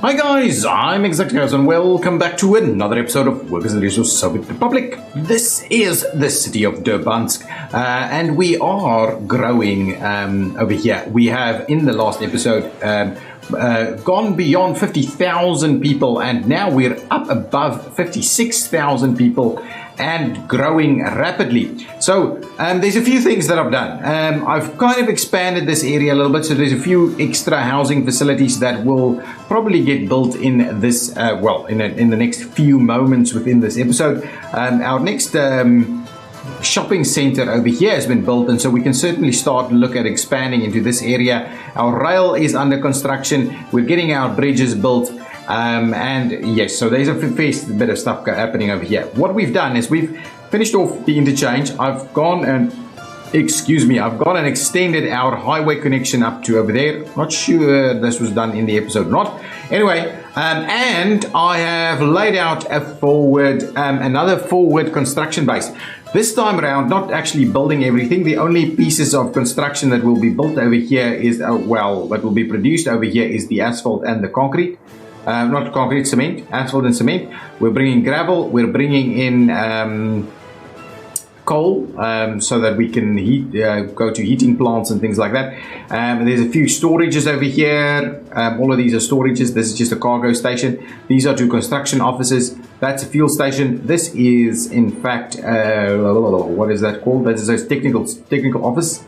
Hi guys, I'm ExactChaos and welcome back to another episode of Workers and Resources Soviet Republic. This is the city of Durbansk and we are growing over here. We have in the last episode gone beyond 50,000 people and now we're up above 56,000 people and growing rapidly. So there's a few things that I've done. I've kind of expanded this area a little bit, so there's a few extra housing facilities that will probably get built in this, in the next few moments within this episode. Our next shopping center over here has been built, and so we can certainly start to look at expanding into this area. Our rail is under construction. We're getting our bridges built. And yes, so there's a fair bit of stuff happening over here. What we've done is we've finished off the interchange. I've gone and extended our highway connection up to over there. Not sure this was done in the episode or not. Anyway, and I have laid out a another forward construction base. This time around, not actually building everything. The only pieces of construction that will be built over here is, that will be produced over here is the asphalt and the concrete. Not concrete, cement, asphalt and cement. We're bringing gravel, we're bringing in coal so that we can go to heating plants and things like that. There's a few storages over here. All of these are storages. This is just a cargo station. These are two construction offices. That's a fuel station. This is in fact, what is that called? That is a technical office.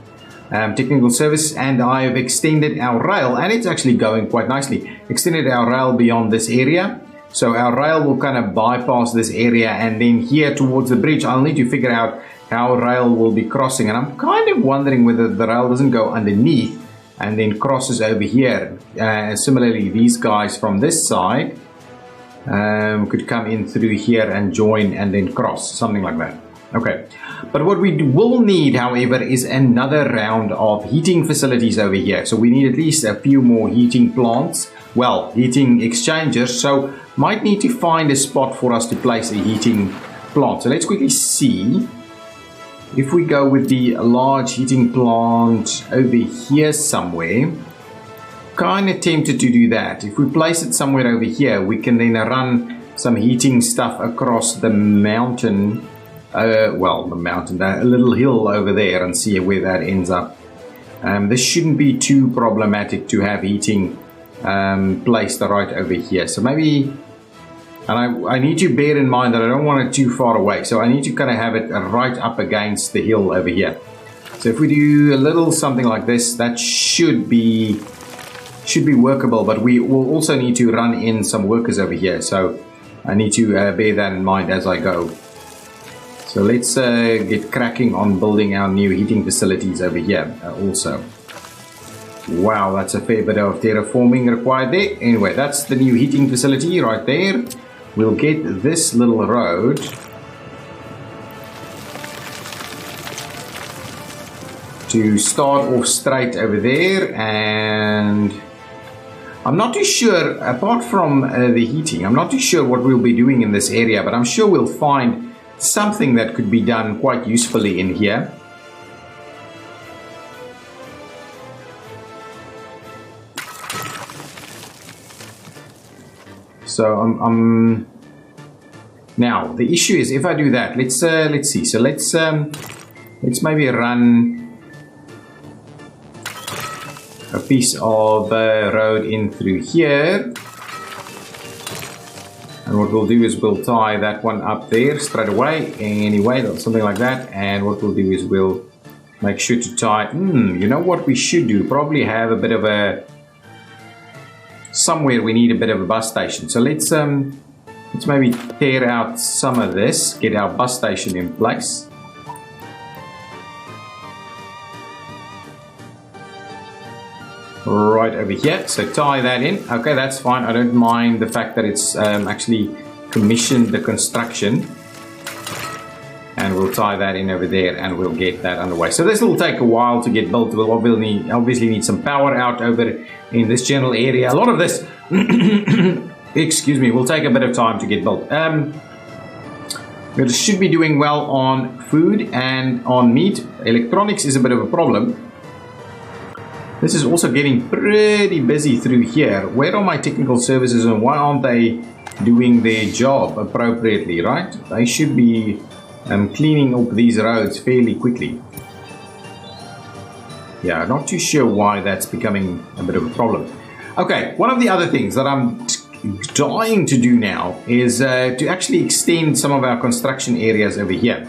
Technical service, and I have extended our rail, and it's actually going quite nicely. Extended our rail beyond this area, so our rail will kind of bypass this area, and then here towards the bridge I'll need to figure out how rail will be crossing, and I'm kind of wondering whether the rail doesn't go underneath and then crosses over here. Similarly, these guys from this side could come in through here and join and then cross, something like that. Okay, but what we will need, however, is another round of heating facilities over here. So we need at least a few more heating plants, heating exchangers. So might need to find a spot for us to place a heating plant. So let's quickly see if we go with the large heating plant over here somewhere. Kind of tempted to do that. If we place it somewhere over here, we can then run some heating stuff across the mountain. A little hill over there, and see where that ends up. This shouldn't be too problematic to have heating placed right over here. So maybe, and I need to bear in mind that I don't want it too far away. So I need to kind of have it right up against the hill over here. So if we do a little something like this, that should be workable. But we will also need to run in some workers over here. So I need to bear that in mind as I go. So let's get cracking on building our new heating facilities over here also. Wow, that's a fair bit of terraforming required there. Anyway, that's the new heating facility right there. We'll get this little road to start off straight over there, and I'm not too sure, apart from the heating, I'm not too sure what we'll be doing in this area, but I'm sure we'll find something that could be done quite usefully in here. So now the issue is, if I do that, let's see. So let's maybe run a piece of road in through here. And what we'll do is we'll tie that one up there straight away, anyway, something like that. And what we'll do is we'll make sure to tie, you know what we should do? Probably have a bit of somewhere we need a bit of a bus station. So let's maybe tear out some of this, get our bus station in place. Right over here, so tie that in. Okay, that's fine. I don't mind the fact that it's actually commissioned the construction, and we'll tie that in over there and we'll get that underway. So this will take a while to get built. We'll obviously need some power out over in this general area. A lot of this excuse me, will take a bit of time to get built. It should be doing well on food and on meat. Electronics is a bit of a problem. This is also getting pretty busy through here. Where are my technical services and why aren't they doing their job appropriately, right? They should be cleaning up these roads fairly quickly. Yeah, not too sure why that's becoming a bit of a problem. Okay, one of the other things that I'm dying to do now is to actually extend some of our construction areas over here.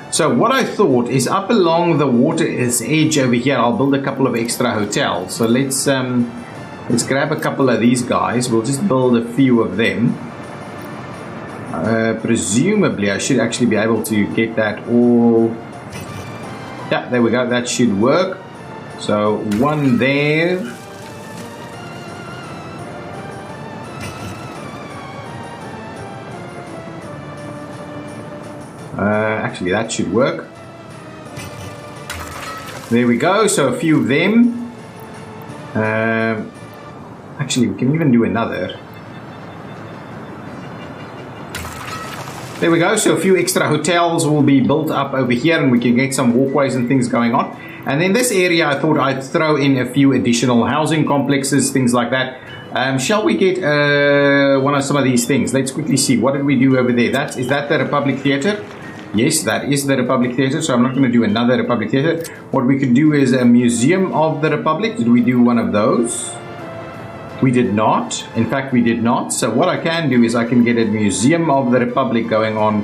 So what I thought is up along the water's edge over here, I'll build a couple of extra hotels. So let's grab a couple of these guys. We'll just build a few of them. Presumably I should actually be able to get that all. Yeah, there we go. That should work. So one there. Actually, that should work. There we go. So a few of them. Actually, we can even do another. There we go. So a few extra hotels will be built up over here, and we can get some walkways and things going on. And then this area, I thought I'd throw in a few additional housing complexes, things like that. Shall we get one of some of these things? Let's quickly see. What did we do over there? Is that the Republic Theatre? Yes, that is the Republic Theatre, so I'm not going to do another Republic Theatre. What we could do is a Museum of the Republic. Did we do one of those? We did not. In fact, we did not. So what I can do is I can get a Museum of the Republic going on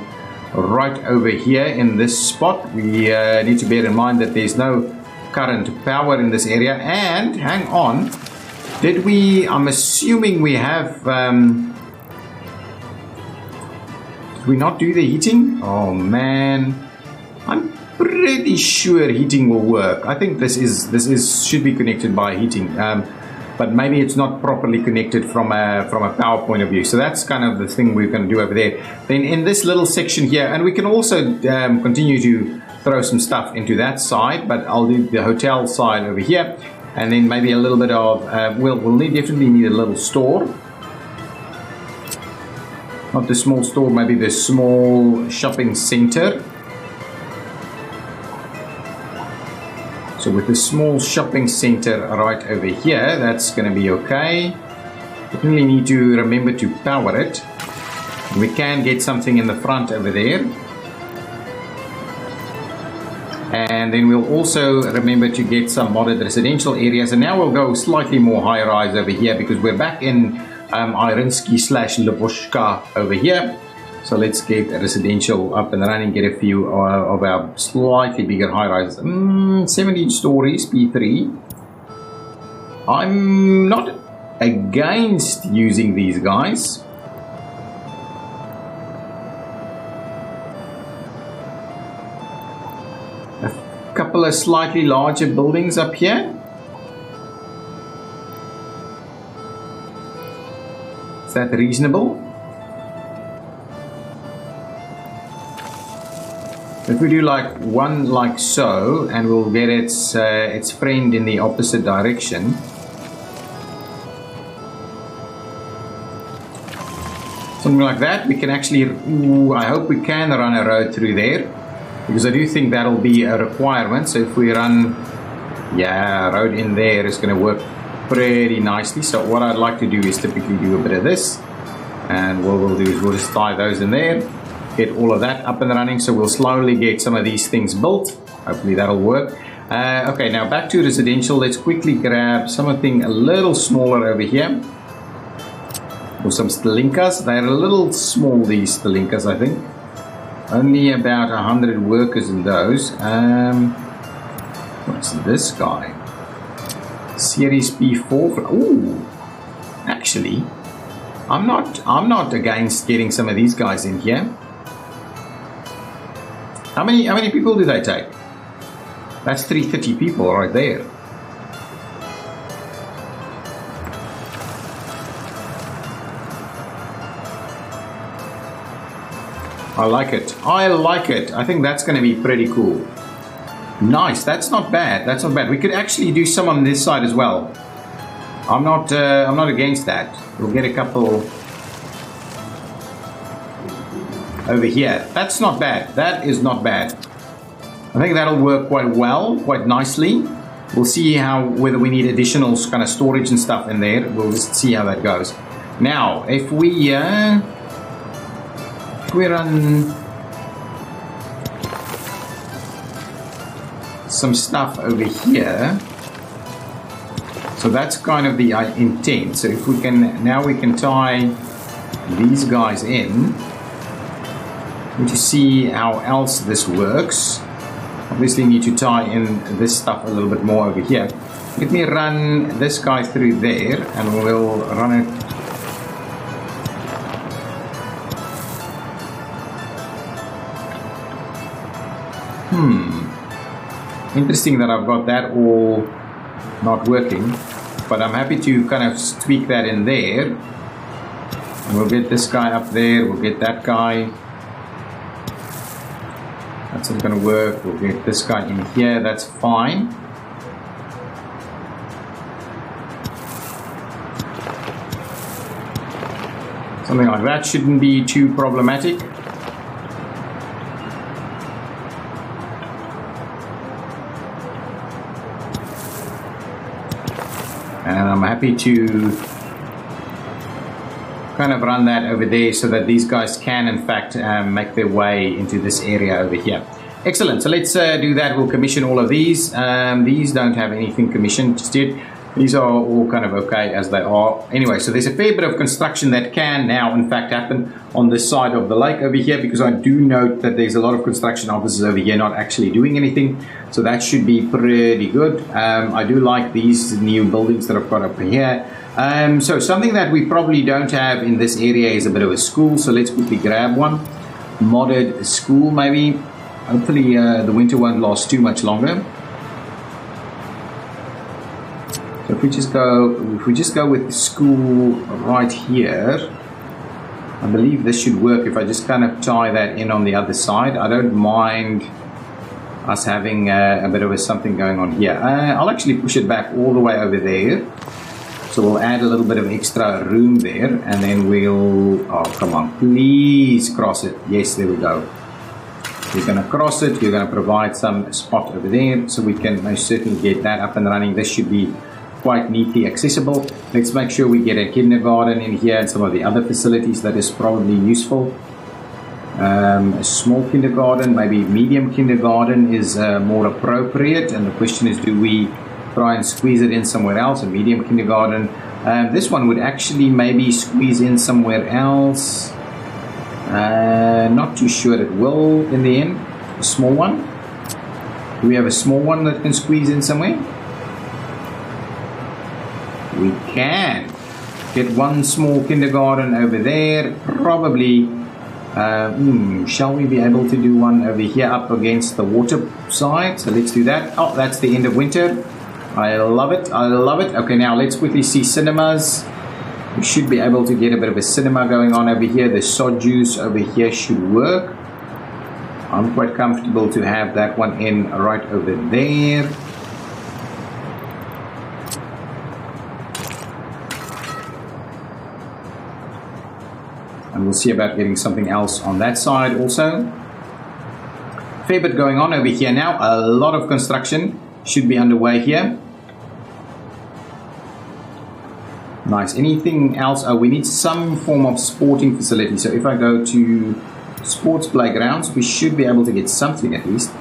right over here in this spot. We need to bear in mind that there's no current power in this area. And, hang on, I'm assuming we have... Did we not do the heating? Oh man, I'm pretty sure heating will work. I think this should be connected by heating, but maybe it's not properly connected from a power point of view. So that's kind of the thing we're going to do over there. Then in this little section here, and we can also continue to throw some stuff into that side, but I'll do the hotel side over here, and then maybe a little bit of we'll definitely need a little store. Not the small store, maybe the small shopping center. So with the small shopping center right over here, that's going to be okay. Definitely need to remember to power it. We can get something in the front over there. And then we'll also remember to get some modded residential areas. And now we'll go slightly more high rise over here because we're back in Irinsky/Lavoshka over here. So let's get a residential up and running, get a few of our slightly bigger high rises. 17 stories, P3. I'm not against using these guys. A couple of slightly larger buildings up here. Is that reasonable? If we do like one like so, and we'll get its friend in the opposite direction. Something like that. We can actually, I hope we can run a road through there, because I do think that'll be a requirement. So if we run, road in there is going to work pretty nicely. So what I'd like to do is typically do a bit of this, and what we'll do is we'll just tie those in there, get all of that up and running. So we'll slowly get some of these things built. Hopefully that'll work. Okay, now back to residential. Let's quickly grab something a little smaller over here, or some Stalinkas. They're a little small, these Stalinkas, I think. Only about 100 workers in those. What's this guy? Series P4. Ooh, actually, I'm not against getting some of these guys in here. How many people do they take? That's 330 people right there. I like it. I like it. I think that's going to be pretty cool. Nice. That's not bad. That's not bad. We could actually do some on this side as well. I'm not against that. We'll get a couple over here. That's not bad. That is not bad. I think that'll work quite well, quite nicely. We'll see whether we need additional kind of storage and stuff in there. We'll just see how that goes. Now, if we run some stuff over here, so that's kind of the intent. So if we can, now we can tie these guys in to see how else this works. Obviously need to tie in this stuff a little bit more over here. Let me run this guy through there and we'll run it. Interesting that I've got that all not working, but I'm happy to kind of tweak that in there. And we'll get this guy up there, we'll get that guy. That's not going to work. We'll get this guy in here. That's fine. Something like that shouldn't be too problematic. And I'm happy to kind of run that over there so that these guys can in fact make their way into this area over here. Excellent. So let's do that. We'll commission all of these. These don't have anything commissioned just yet. These are all kind of okay as they are. Anyway, so there's a fair bit of construction that can now in fact happen on this side of the lake over here, because I do note that there's a lot of construction offices over here not actually doing anything. So that should be pretty good. I do like these new buildings that I've got up here. So something that we probably don't have in this area is a bit of a school. So let's quickly grab one. Modded school maybe. Hopefully the winter won't last too much longer. So if we just go with the school right here, I believe this should work. If I just kind of tie that in on the other side, I don't mind us having a bit of a something going on here. I'll actually push it back all the way over there. So we'll add a little bit of extra room there, and then we'll, oh come on, please cross it. Yes, there we go. You're going to cross it, you're going to provide some spot over there, so we can most certainly get that up and running. This should be quite neatly accessible. Let's make sure we get a kindergarten in here and some of the other facilities that is probably useful. A small kindergarten, maybe medium kindergarten is more appropriate, and the question is, do we try and squeeze it in somewhere else? A medium kindergarten, this one would actually maybe squeeze in somewhere else. Not too sure it will in the end. A small one, do we have a small one that can squeeze in somewhere? We can get one small kindergarten over there, probably. Shall we be able to do one over here up against the water side? So let's do that. Oh, that's the end of winter. I love it, I love it. Okay, now let's quickly see cinemas. We should be able to get a bit of a cinema going on over here. The sod juice over here should work. I'm quite comfortable to have that one in right over there. And we'll see about getting something else on that side also. Fair bit going on over here now. A lot of construction should be underway here. Nice. Anything else? Oh, we need some form of sporting facility. So if I go to sports playgrounds, we should be able to get something at least.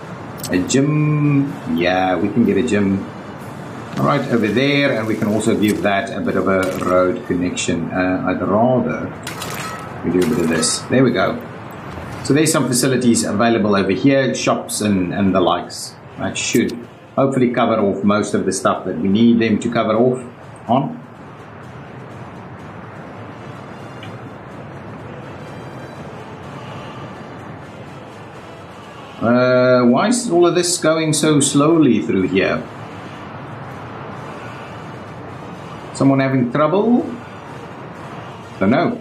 A gym. Yeah, we can get a gym right over there, and we can also give that a bit of a road connection. I'd rather we do a bit of this. There we go. So there's some facilities available over here, shops and the likes. That should hopefully cover off most of the stuff that we need them to cover off on. Why is all of this going so slowly through here? Someone having trouble? Don't know.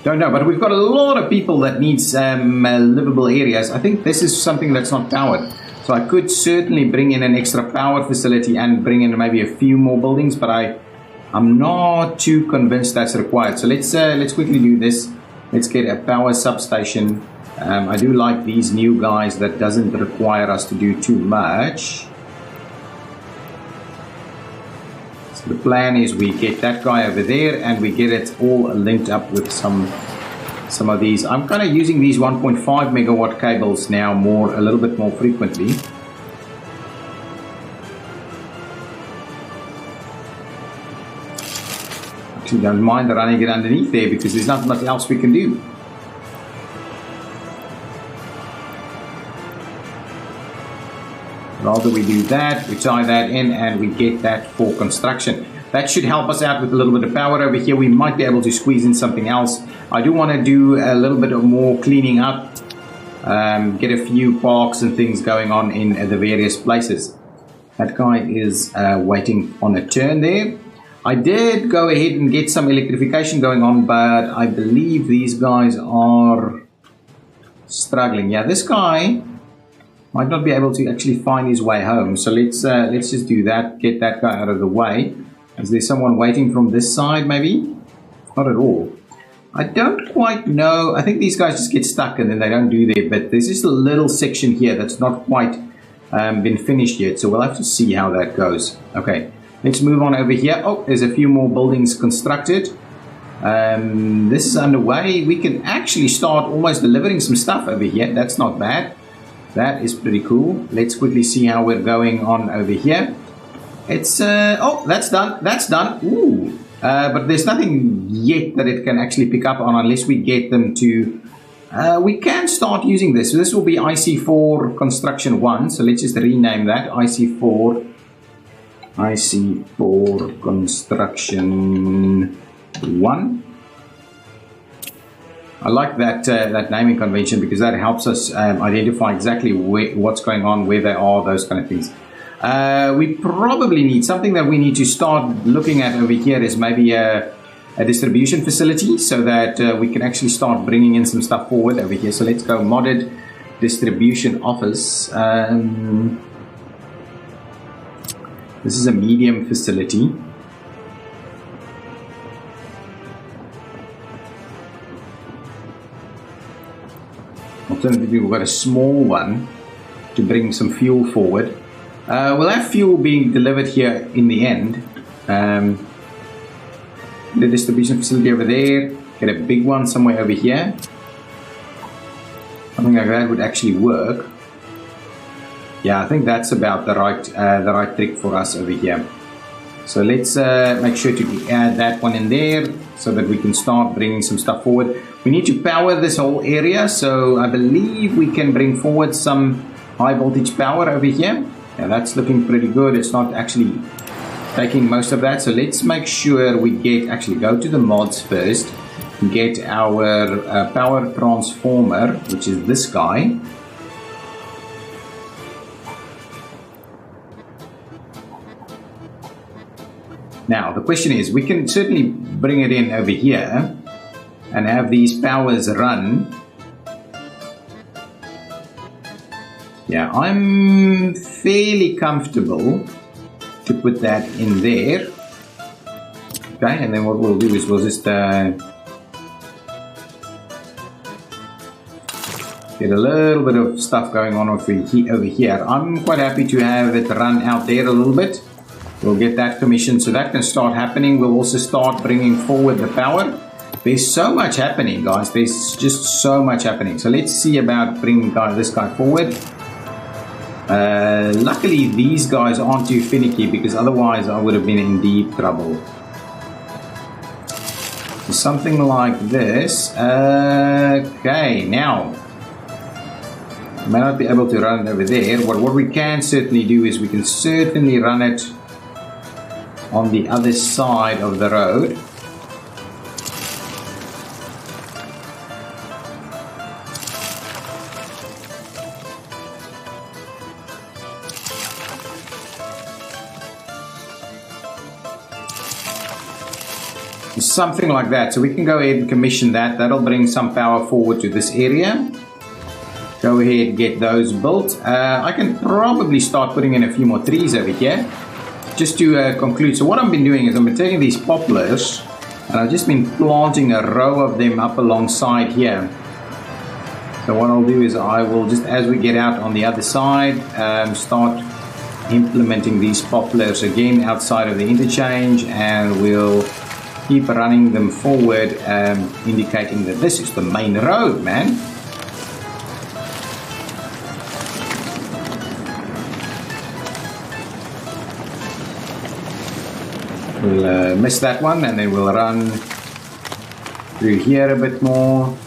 Don't know, but we've got a lot of people that need livable areas. I think this is something that's not powered. So I could certainly bring in an extra power facility and bring in maybe a few more buildings, but I'm not too convinced that's required. So let's quickly do this. Let's get a power substation. I do like these new guys that doesn't require us to do too much. So the plan is we get that guy over there and we get it all linked up with some of these. I'm kind of using these 1.5 megawatt cables now a little bit more frequently. Actually, don't mind running it underneath there because there's not much else we can do. Rather we do that, we tie that in and we get that for construction. That should help us out with a little bit of power over here. We might be able to squeeze in something else. I do want to do a little bit of more cleaning up, get a few parks and things going on in the various places. That guy is waiting on a turn there. I did go ahead and get some electrification going on, but I believe these guys are struggling. Yeah, this guy might not be able to actually find his way home. So let's just do that, get that guy out of the way. Is there someone waiting from this side maybe? Not at all. I don't quite know. I think these guys just get stuck and then they don't do their bit. There's just a little section here that's not quite been finished yet. So we'll have to see how that goes. Okay, let's move on over here. Oh, there's a few more buildings constructed. This is underway. We can actually start almost delivering some stuff over here. That's not bad. That is pretty cool. Let's quickly see how we're going on over here. It's, oh, that's done. That's done. Ooh. But there's nothing yet that it can actually pick up on unless we get them to, we can start using this. So this will be IC4 construction 1. So let's just rename that IC4 construction 1. I like that that naming convention because that helps us identify exactly what's going on, where they are, those kind of things. We probably need something that we need to start looking at over here is maybe a distribution facility so that we can actually start bringing in some stuff forward over here. So let's go modded distribution office. This is a medium facility. Alternatively, we've got a small one to bring some fuel forward. We'll have fuel being delivered here in the end. The distribution facility over there. Get a big one somewhere over here. Something like that would actually work. Yeah, I think that's about the right trick for us over here. So let's make sure to add that one in there so that we can start bringing some stuff forward. We need to power this whole area, so I believe we can bring forward some high voltage power over here. Yeah, that's looking pretty good. It's not actually taking most of that, so let's make sure we actually go to the mods first, get our power transformer, which is this guy. Now the question is, we can certainly bring it in over here and have these powers run. Yeah, I'm fairly comfortable to put that in there. Okay, and then what we'll do is we'll just get a little bit of stuff going on over here. I'm quite happy to have it run out there a little bit. We'll get that commissioned, so that can start happening. We'll also start bringing forward the power. There's so much happening, guys. There's just so much happening. So let's see about bringing this guy forward. Luckily, these guys aren't too finicky because otherwise I would have been in deep trouble. So something like this. Okay, now I may not be able to run it over there. But what we can certainly do is we can certainly run it on the other side of the road. Something like that. So we can go ahead and commission that. That'll bring some power forward to this area. Go ahead and get those built. I can probably start putting in a few more trees over here. Just to conclude, so what I've been doing is I've been taking these poplars and I've just been planting a row of them up alongside here. So what I'll do is I will just, as we get out on the other side, start implementing these poplars again outside of the interchange, and we'll keep running them forward, indicating that this is the main road, man. We'll miss that one, and then we'll run through here a bit more.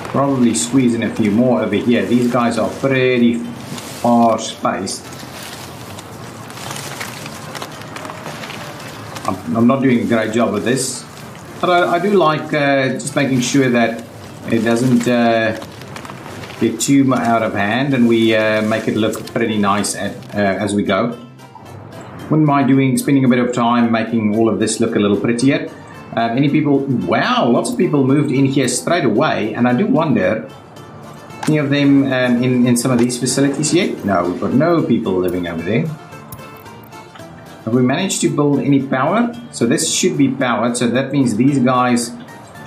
Probably squeeze in a few more over here. These guys are pretty far spaced. I'm not doing a great job of this, but I do like just making sure that it doesn't get too out of hand, and we make it look pretty nice as we go. Wouldn't mind spending a bit of time making all of this look a little prettier. Any people? Wow, lots of people moved in here straight away, and I do wonder, any of them in some of these facilities yet? No, we've got no people living over there. Have we managed to build any power? So this should be powered, so that means these guys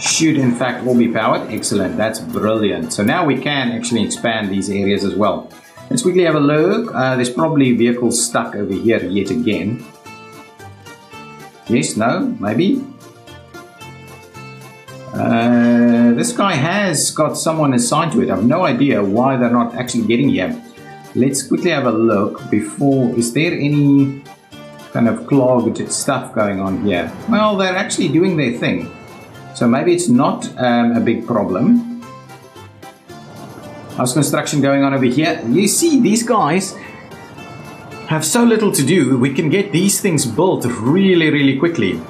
should in fact all be powered. Excellent, that's brilliant. So now we can actually expand these areas as well. Let's quickly have a look. There's probably vehicles stuck over here yet again. Yes, no, maybe. This guy has got someone assigned to it. I have no idea why they're not actually getting here. Let's quickly have a look before. Is there any kind of clogged stuff going on here? Well, they're actually doing their thing, so maybe it's not a big problem. How's construction going on over here? You see, these guys have so little to do. We can get these things built really, really quickly.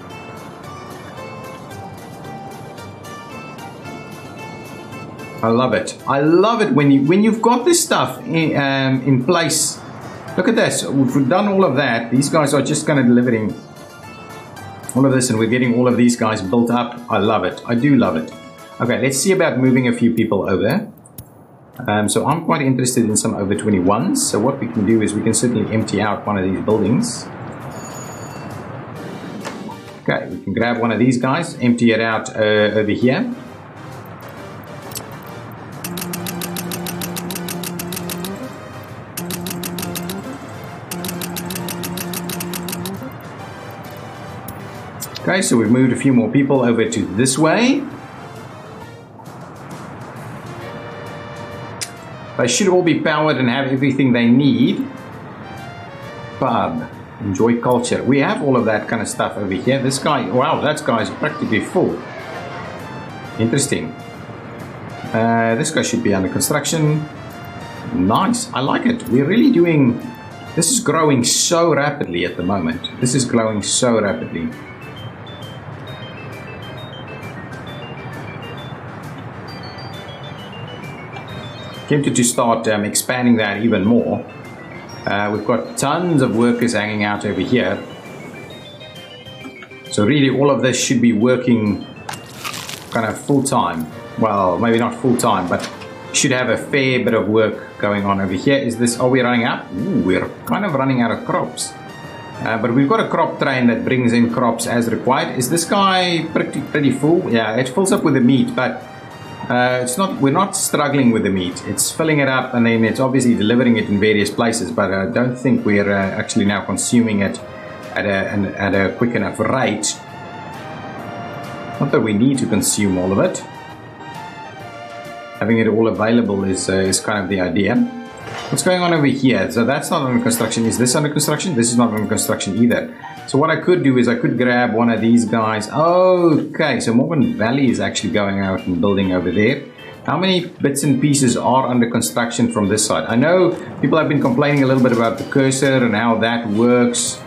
I love it. I love it when you've got this stuff in place. Look at this. We've done all of that. These guys are just kind of delivering all of this, and we're getting all of these guys built up. I love it. I do love it. Okay, let's see about moving a few people over. So I'm quite interested in some over 21s. So what we can do is we can certainly empty out one of these buildings. Okay, we can grab one of these guys, empty it out over here. Okay, so we've moved a few more people over to this way. They should all be powered and have everything they need. Pub, enjoy culture. We have all of that kind of stuff over here. This guy, wow, that guy's practically full. Interesting. This guy should be under construction. Nice, I like it. We're really doing, this is growing so rapidly at the moment. This is growing so rapidly. Tempted to start expanding that even more. We've got tons of workers hanging out over here. So really all of this should be working kind of full-time. Well, maybe not full-time, but should have a fair bit of work going on over here. Are we running out? Ooh, we're kind of running out of crops. But we've got a crop train that brings in crops as required. Is this guy pretty full? Yeah, it fills up with the meat, but we're not struggling with the meat. It's filling it up, and then it's obviously delivering it in various places, but I don't think we're actually now consuming it at a quick enough rate. Not that we need to consume all of it. Having it all available is kind of the idea. What's going on over here? So that's not under construction. Is this under construction? This is not under construction either. So what I could do is I could grab one of these guys. Okay, so Morgan Valley is actually going out and building over there. How many bits and pieces are under construction from this side? I know people have been complaining a little bit about the cursor and how that works.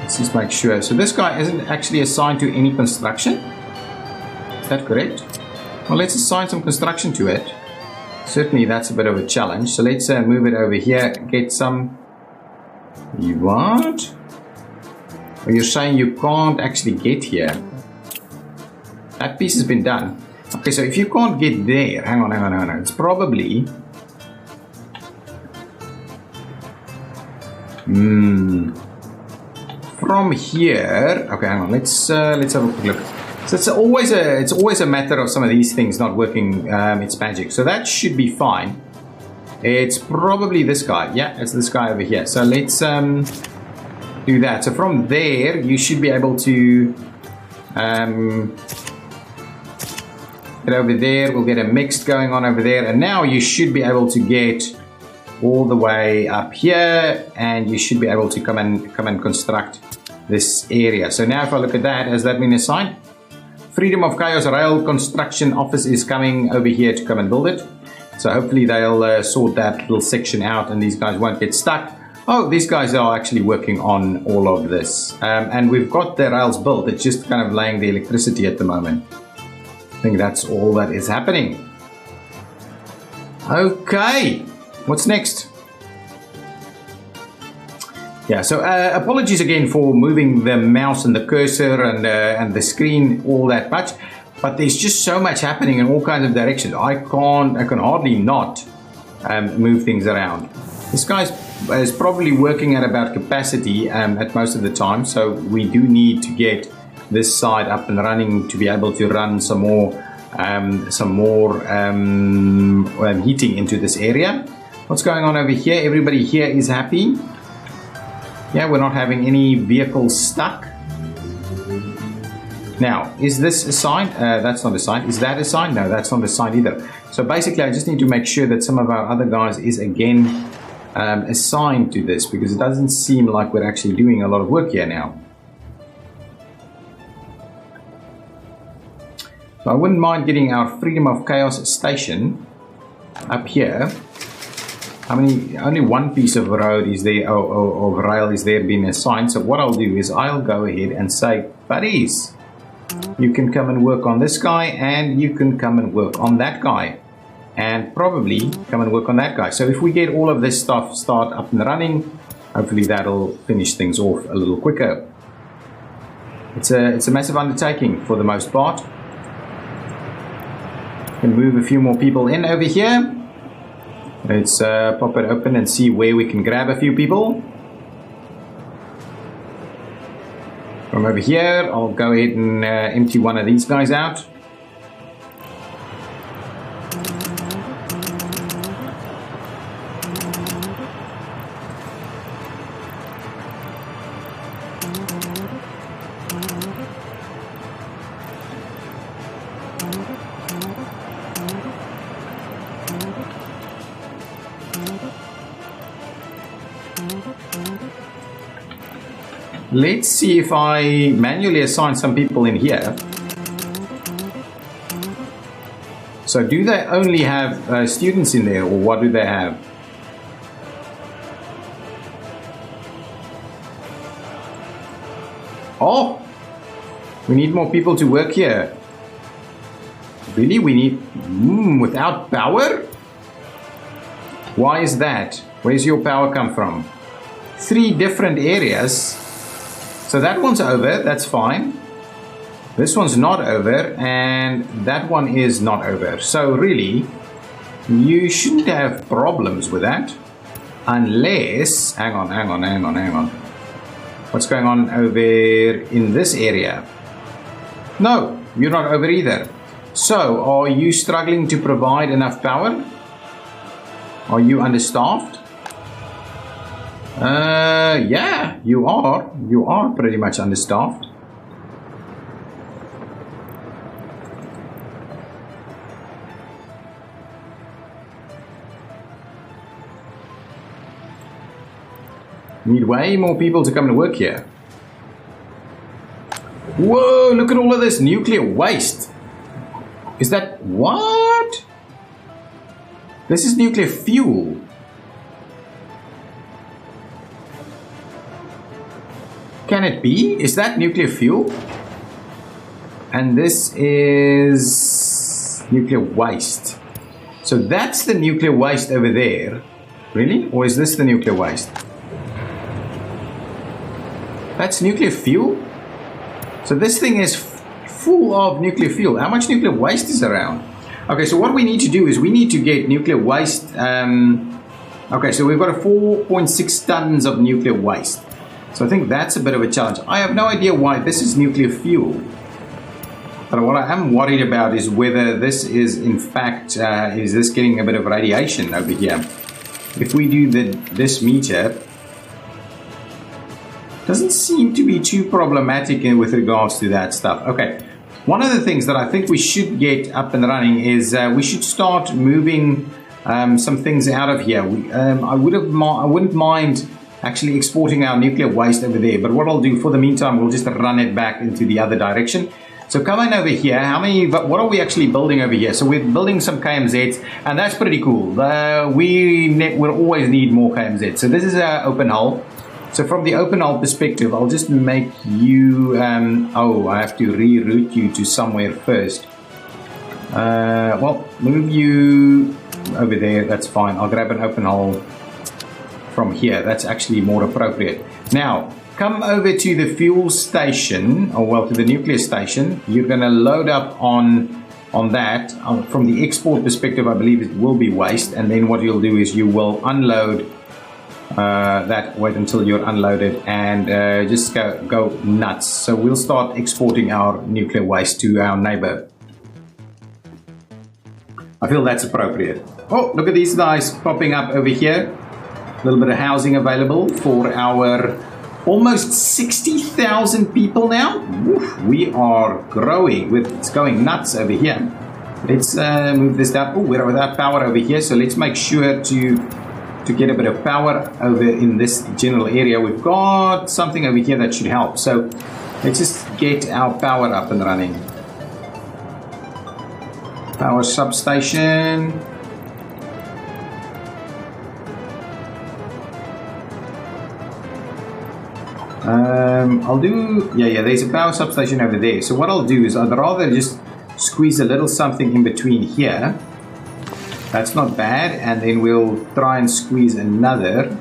Let's just make sure. So this guy isn't actually assigned to any construction. Is that correct? Well, let's assign some construction to it. Certainly that's a bit of a challenge. So let's move it over here. Get some. You what? Or you're saying you can't actually get here. That piece has been done. Okay, so if you can't get there, hang on. It's probably from here. Okay, hang on. Let's have a quick look. So it's always a matter of some of these things not working its magic. So that should be fine. It's probably this guy. Yeah, it's this guy over here. So let's do that. So from there, you should be able to get over there. We'll get a mixed going on over there. And now you should be able to get all the way up here, and you should be able to come and construct this area. So now if I look at that, has that been assigned? Freedom of Chaos Rail Construction Office is coming over here to come and build it. So hopefully they'll sort that little section out and these guys won't get stuck. Oh, these guys are actually working on all of this. And we've got the rails built. It's just kind of laying the electricity at the moment. I think that's all that is happening. Okay, what's next? Yeah, so apologies again for moving the mouse and the cursor and the screen all that much, but there's just so much happening in all kinds of directions. I can hardly not move things around. This guy is probably working at about capacity at most of the time, so we do need to get this side up and running to be able to run some more heating into this area. What's going on over here? Everybody here is happy. Yeah, we're not having any vehicles stuck. Now, is this assigned? That's not assigned. Is that assigned? No, that's not assigned either. So basically, I just need to make sure that some of our other guys is again assigned to this, because it doesn't seem like we're actually doing a lot of work here now. So I wouldn't mind getting our Freedom of Chaos station up here. Only one piece of road is there, of rail is there being assigned. So what I'll do is I'll go ahead and say, buddies, you can come and work on this guy, and you can come and work on that guy, and probably come and work on that guy. So if we get all of this stuff start up and running, hopefully that'll finish things off a little quicker. It's a massive undertaking for the most part. Can move a few more people in over here. Let's pop it open and see where we can grab a few people. From over here, I'll go ahead and empty one of these guys out. Let's see if I manually assign some people in here. So do they only have students in there, or what do they have? Oh, we need more people to work here. Really? We need without power? Why is that? Where's your power come from? 3 different areas. So that one's over, that's fine. This one's not over, and that one is not over. So really, you shouldn't have problems with that. Unless, hang on. What's going on over in this area? No, you're not over either. So, are you struggling to provide enough power? Are you understaffed? Yeah, you are. You are pretty much understaffed. Need way more people to come and work here. Whoa, look at all of this nuclear waste. Is that what? This is nuclear fuel. Can it be? Is that nuclear fuel? And this is nuclear waste. So that's the nuclear waste over there. Really? Or is this the nuclear waste? That's nuclear fuel? So this thing is full of nuclear fuel. How much nuclear waste is around? Okay, so what we need to do is we need to get nuclear waste. Okay, so we've got a 4.6 tons of nuclear waste. So I think that's a bit of a challenge. I have no idea why this is nuclear fuel. But what I am worried about is whether this is in fact, is this getting a bit of radiation over here? If we do this meter, doesn't seem to be too problematic with regards to that stuff. Okay, one of the things that I think we should get up and running is we should start moving some things out of here. I wouldn't mind actually exporting our nuclear waste over there, but what I'll do for the meantime, we'll just run it back into the other direction. So come on over here. What are we actually building over here? So we're building some KMZs, and that's pretty cool. We'll always need more KMZs. So this is an open hull. So from the open hull perspective, I'll just make you, I have to reroute you to somewhere first. Well, move you over there, that's fine. I'll grab an open hull from here. That's actually more appropriate. Now, come over to the fuel station, or well, to the nuclear station. You're going to load up on that. From the export perspective, I believe it will be waste, and then what you'll do is you will unload that. Wait until you're unloaded and just go nuts. So we'll start exporting our nuclear waste to our neighbor. I feel that's appropriate. Oh, look at these guys popping up over here. A little bit of housing available for our almost 60,000 people now. Oof, we are growing. It's going nuts over here. Let's move this down. Oh, we're without power over here, so let's make sure to get a bit of power over in this general area. We've got something over here that should help. So let's just get our power up and running. Power substation. I'll do, yeah, there's a power substation over there. So what I'll do is I'd rather just squeeze a little something in between here. That's not bad. And then we'll try and squeeze another.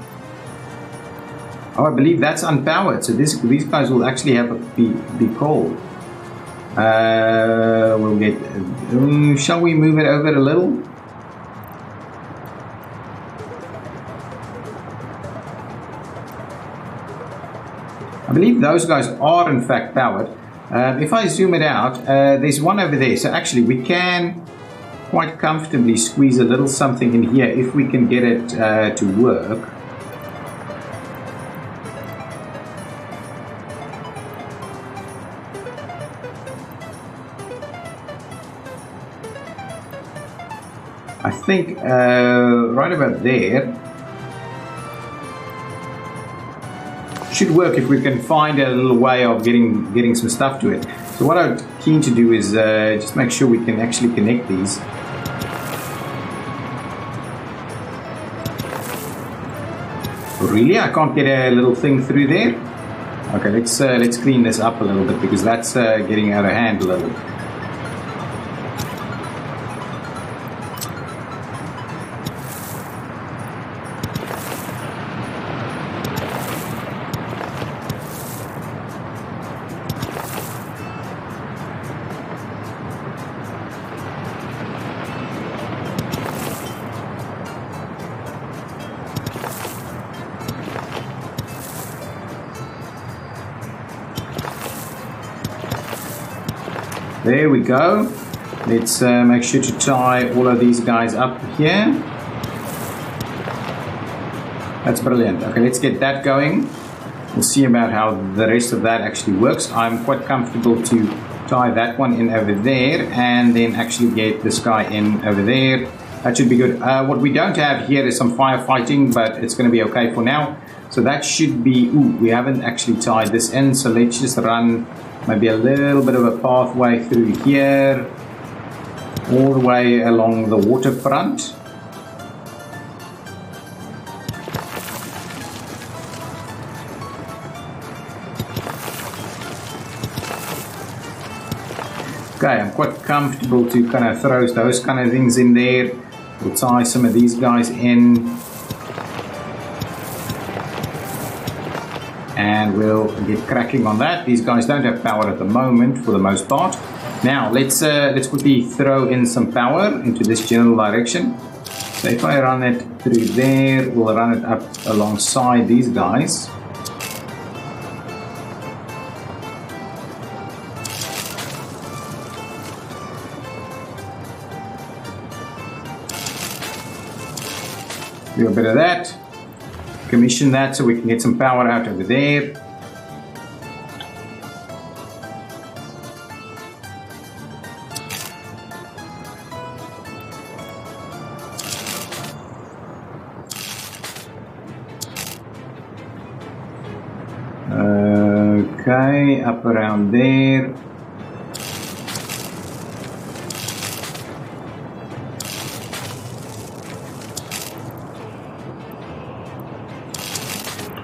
Oh, I believe that's unpowered. So these guys will actually have to be cold. We'll get, shall we move it over a little? I believe those guys are in fact powered. If I zoom it out, there's one over there. So actually we can quite comfortably squeeze a little something in here if we can get it to work. I think right about there should work if we can find a little way of getting some stuff to it. So what I'm keen to do is just make sure we can actually connect these. Really? I can't get a little thing through there? Okay, let's clean this up a little bit because that's getting out of hand a little. There we go. Let's make sure to tie all of these guys up here. That's brilliant. Okay, let's get that going. We'll see about how the rest of that actually works. I'm quite comfortable to tie that one in over there and then actually get this guy in over there. That should be good. What we don't have here is some firefighting, but it's going to be okay for now. So that should be... Ooh, we haven't actually tied this in, so let's just run maybe a little bit of a pathway through here, all the way along the waterfront. Okay, I'm quite comfortable to kind of throw those kind of things in there. We'll tie some of these guys in. And we'll get cracking on that. These guys don't have power at the moment for the most part. Now let's quickly throw in some power into this general direction. So if I run it through there, we'll run it up alongside these guys. Do a bit of that. Commission that so we can get some power out over there. Okay, up around there.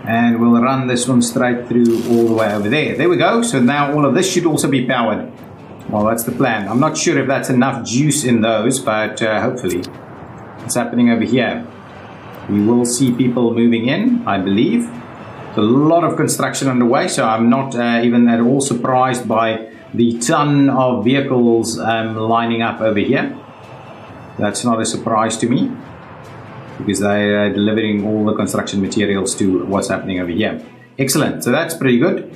And we'll run this one straight through all the way over there. There we go. So now all of this should also be powered. Well, that's the plan. I'm not sure if that's enough juice in those, but hopefully. What's happening over here? We will see people moving in, I believe. A lot of construction underway, so I'm not even at all surprised by the ton of vehicles lining up over here. That's not a surprise to me, because they are delivering all the construction materials to what's happening over here. Excellent, so that's pretty good.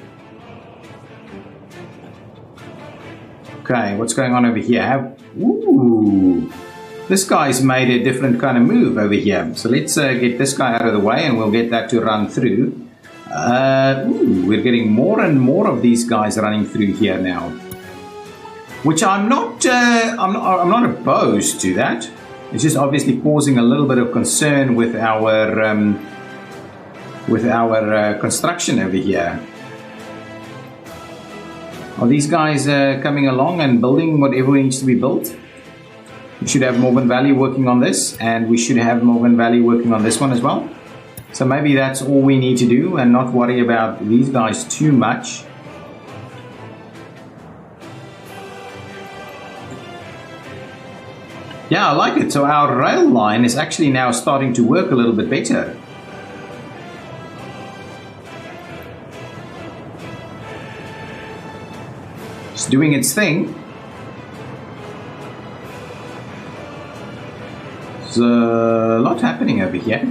Okay, what's going on over here? Ooh, this guy's made a different kind of move over here. So let's get this guy out of the way and we'll get that to run through. We're getting more and more of these guys running through here now, which I'm not opposed to that. It's just obviously causing a little bit of concern with our construction over here. Are these guys coming along and building whatever needs to be built? We should have Morgan Valley working on this, and we should have Morgan Valley working on this one as well. So maybe that's all we need to do and not worry about these guys too much. Yeah, I like it. So our rail line is actually now starting to work a little bit better. It's doing its thing. There's a lot happening over here.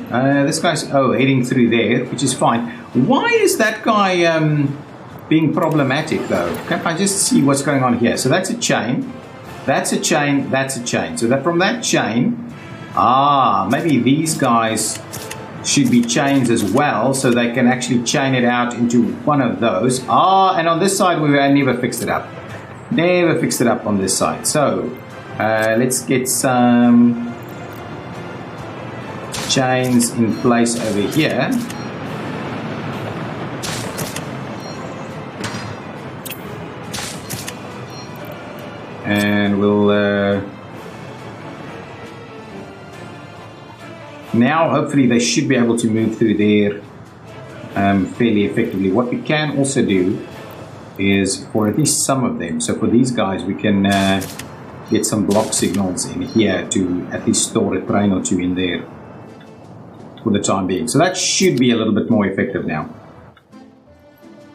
This guy's heading through there, which is fine. Why is that guy being problematic though? Can I just see what's going on here? So that's a chain. That's a chain, that's a chain. So that from that chain, maybe these guys should be chains as well, so they can actually chain it out into one of those. And on this side, we never fixed it up. Never fixed it up on this side. So let's get some chains in place over here. And we'll now hopefully they should be able to move through there fairly effectively. What we can also do is for at least some of them, so for these guys we can get some block signals in here to at least store a train or two in there for the time being. So that should be a little bit more effective now.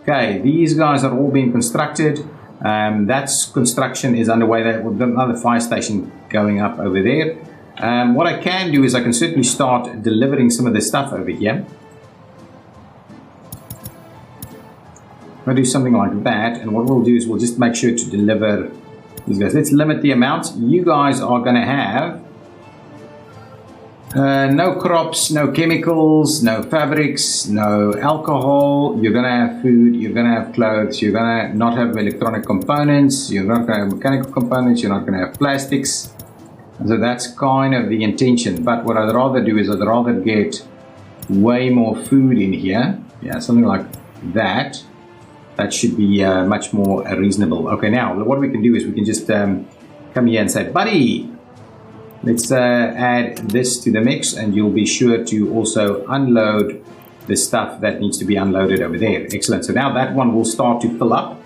Okay, these guys are all being constructed. That's construction is underway. We've got another fire station going up over there. What I can do is I can certainly start delivering some of this stuff over here. I'll do something like that, and what we'll do is we'll just make sure to deliver these guys. Let's limit the amount. You guys are going to have no crops, no chemicals, no fabrics, no alcohol. You're going to have food, you're going to have clothes, you're going to not have electronic components, you're not going to have mechanical components, you're not going to have plastics. So that's kind of the intention. But what I'd rather do is I'd rather get way more food in here. Yeah, something like that. That should be much more reasonable. Okay, now what we can do is we can just come here and say, buddy, let's add this to the mix, and you'll be sure to also unload the stuff that needs to be unloaded over there. Excellent. So now that one will start to fill up.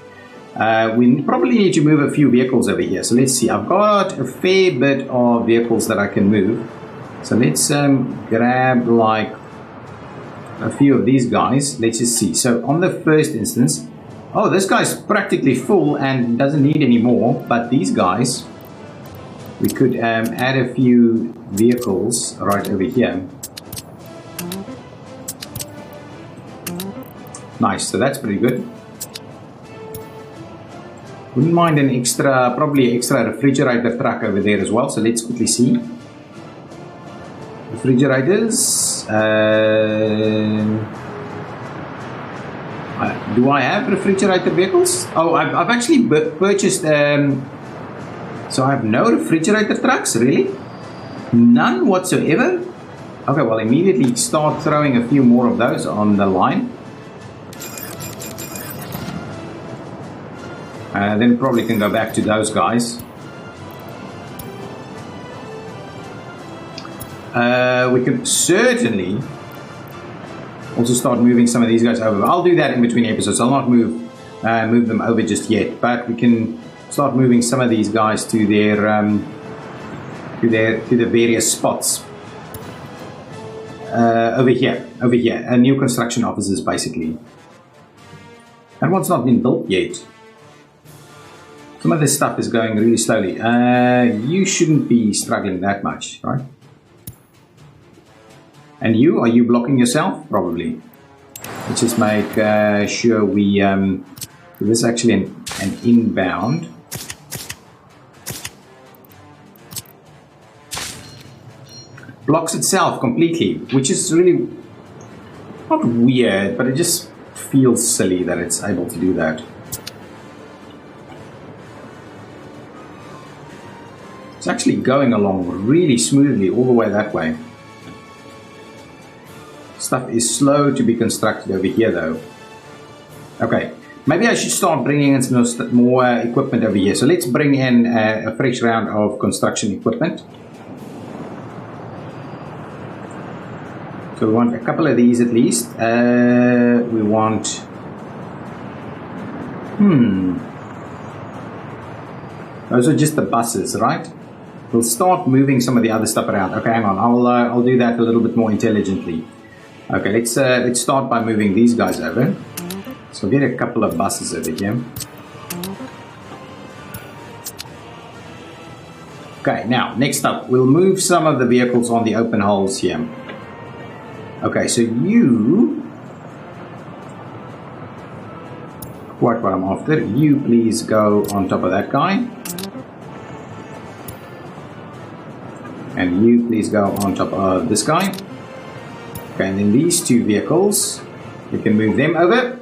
We probably need to move a few vehicles over here. So let's see. I've got a fair bit of vehicles that I can move. So let's grab like a few of these guys. Let's just see. So on the first instance, this guy's practically full and doesn't need any more. But these guys, we could add a few vehicles right over here. Nice, so that's pretty good. Wouldn't mind an extra, probably extra refrigerator truck over there as well. So let's quickly see. refrigerators. Do I have refrigerator vehicles? Oh, I've actually purchased. So I have no refrigerator trucks, really? None whatsoever? Okay, well, immediately start throwing a few more of those on the line. Then probably can go back to those guys. We can certainly also start moving some of these guys over. I'll do that in between episodes. I'll not move them over just yet, but we can start moving some of these guys to their to the various spots. Over here, new construction offices basically. That one's not been built yet. Some of this stuff is going really slowly. You shouldn't be struggling that much, right? And you, are you blocking yourself? Probably. Let's just make sure we. This is actually an inbound. Blocks itself completely, which is really not weird, but it just feels silly that it's able to do that. It's actually going along really smoothly all the way that way. Stuff is slow to be constructed over here though. Okay, maybe I should start bringing in some more equipment over here. So let's bring in a fresh round of construction equipment. So we want a couple of these at least. We want... Those are just the buses, right? We'll start moving some of the other stuff around. Okay, hang on. I'll do that a little bit more intelligently. Okay, let's start by moving these guys over. So we'll get a couple of buses over here. Okay, now next up, we'll move some of the vehicles on the open holes here. Okay, so you, quite what I'm after, you please go on top of that guy. And you please go on top of this guy. Okay, and then these two vehicles, we can move them over.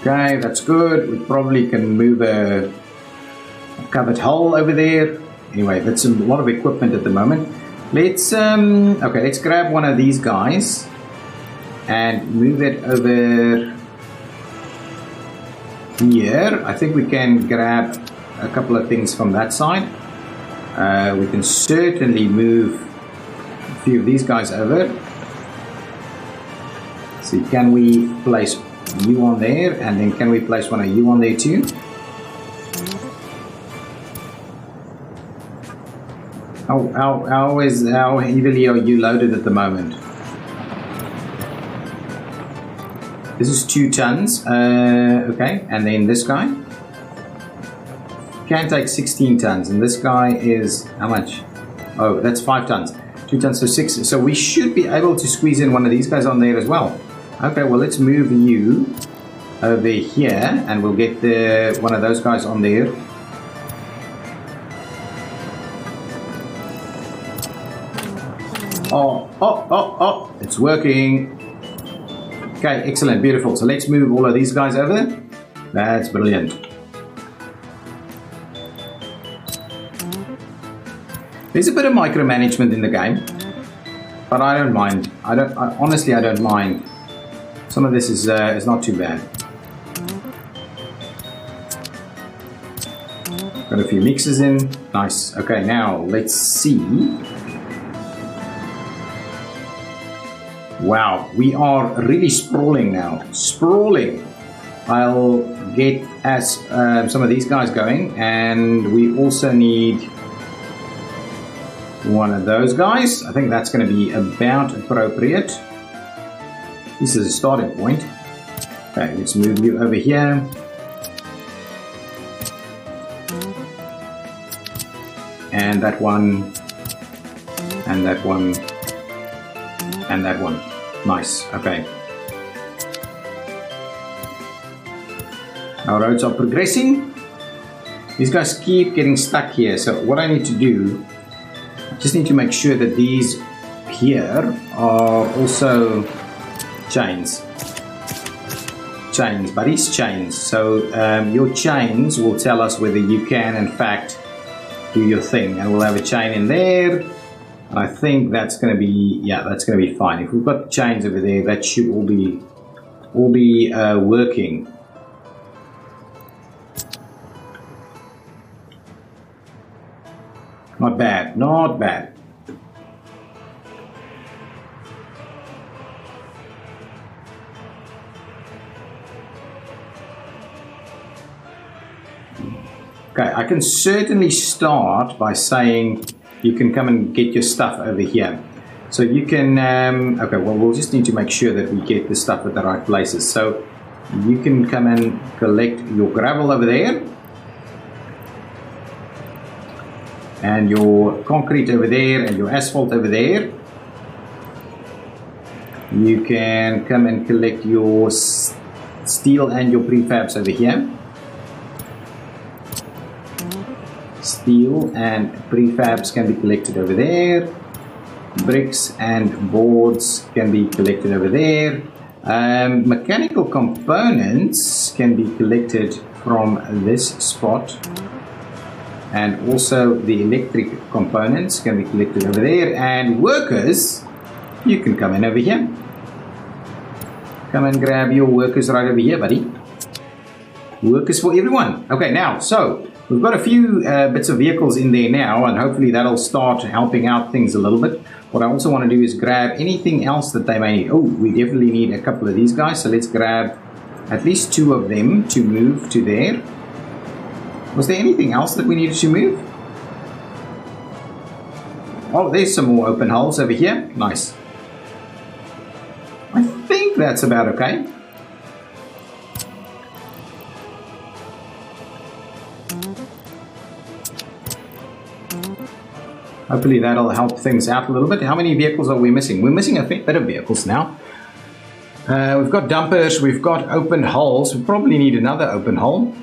Okay, that's good. We probably can move a covered hole over there. Anyway, that's a lot of equipment at the moment. Let's let's grab one of these guys and move it over here. I think we can grab a couple of things from that side. We can certainly move a few of these guys over. See, can we place you on there, and then can we place one of you on there too? How heavily are you loaded at the moment? This is 2 tons. Okay, and then this guy can take 16 tons, and this guy is how much? Oh, that's 5 tons. 2 tons, so 6. So we should be able to squeeze in one of these guys on there as well. Okay, well, let's move you over here, and we'll get one of those guys on there. Oh, it's working. Okay, excellent, beautiful. So let's move all of these guys over. That's brilliant. There's a bit of micromanagement in the game, but I don't mind. Honestly, I don't mind. Some of this is not too bad. Got a few mixes in. Nice. Okay, now let's see. Wow, we are really sprawling now. Sprawling. I'll get some of these guys going, and we also need one of those guys. I think that's going to be about appropriate. This is a starting point. Okay, let's move you over here. And that one. And that one. And that one. Nice. Okay. Our roads are progressing. These guys keep getting stuck here. So what I need to do, I just need to make sure that these here are also chains. Chains, buddies, chains. So your chains will tell us whether you can, in fact, do your thing. And we'll have a chain in there. And I think that's going to be, yeah, that's going to be fine. If we've got chains over there, that should all be working. Not bad, not bad. Okay, I can certainly start by saying you can come and get your stuff over here. So you can, okay, well, we'll just need to make sure that we get the stuff at the right places. So you can come and collect your gravel over there. And your concrete over there and your asphalt over there. You can come and collect your steel and your prefabs over here. Steel and prefabs can be collected over there. Bricks and boards can be collected over there. Mechanical components can be collected from this spot. And also the electric components can be collected over there. And workers, you can come in over here. Come and grab your workers right over here, buddy. Workers for everyone. Okay, now, so we've got a few bits of vehicles in there now, and hopefully that'll start helping out things a little bit. What I also want to do is grab anything else that they may need. Oh, we definitely need a couple of these guys, so let's grab at least 2 of them to move to there. Was there anything else that we needed to move? Oh, there's some more open holes over here. Nice. I think that's about okay. Hopefully that'll help things out a little bit. How many vehicles are we missing? We're missing a bit of vehicles now. We've got dumpers, we've got open holes. We probably need another open hole.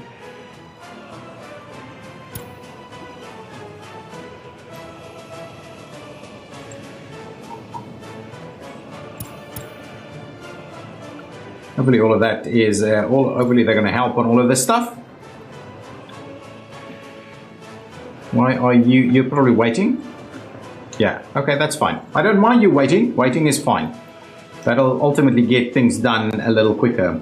Hopefully all of that is, hopefully they're going to help on all of this stuff. Why are you're probably waiting? Yeah, okay, that's fine. I don't mind you waiting. Waiting is fine. That'll ultimately get things done a little quicker.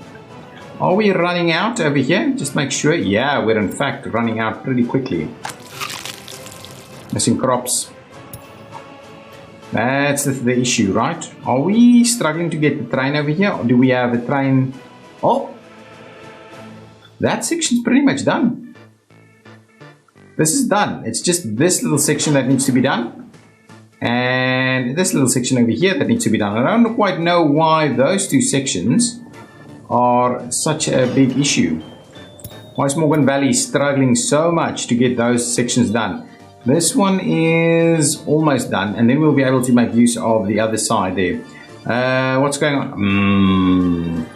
Are we running out over here? Just make sure. Yeah, we're in fact running out pretty quickly. Missing crops. That's the issue, right? Are we struggling to get the train over here? Or do we have a train? Oh, that section's pretty much done. This is done. It's just this little section that needs to be done. And this little section over here that needs to be done. I don't quite know why those 2 sections are such a big issue. Why is Morgan Valley struggling so much to get those sections done? This one is almost done, and then we'll be able to make use of the other side there. What's going on?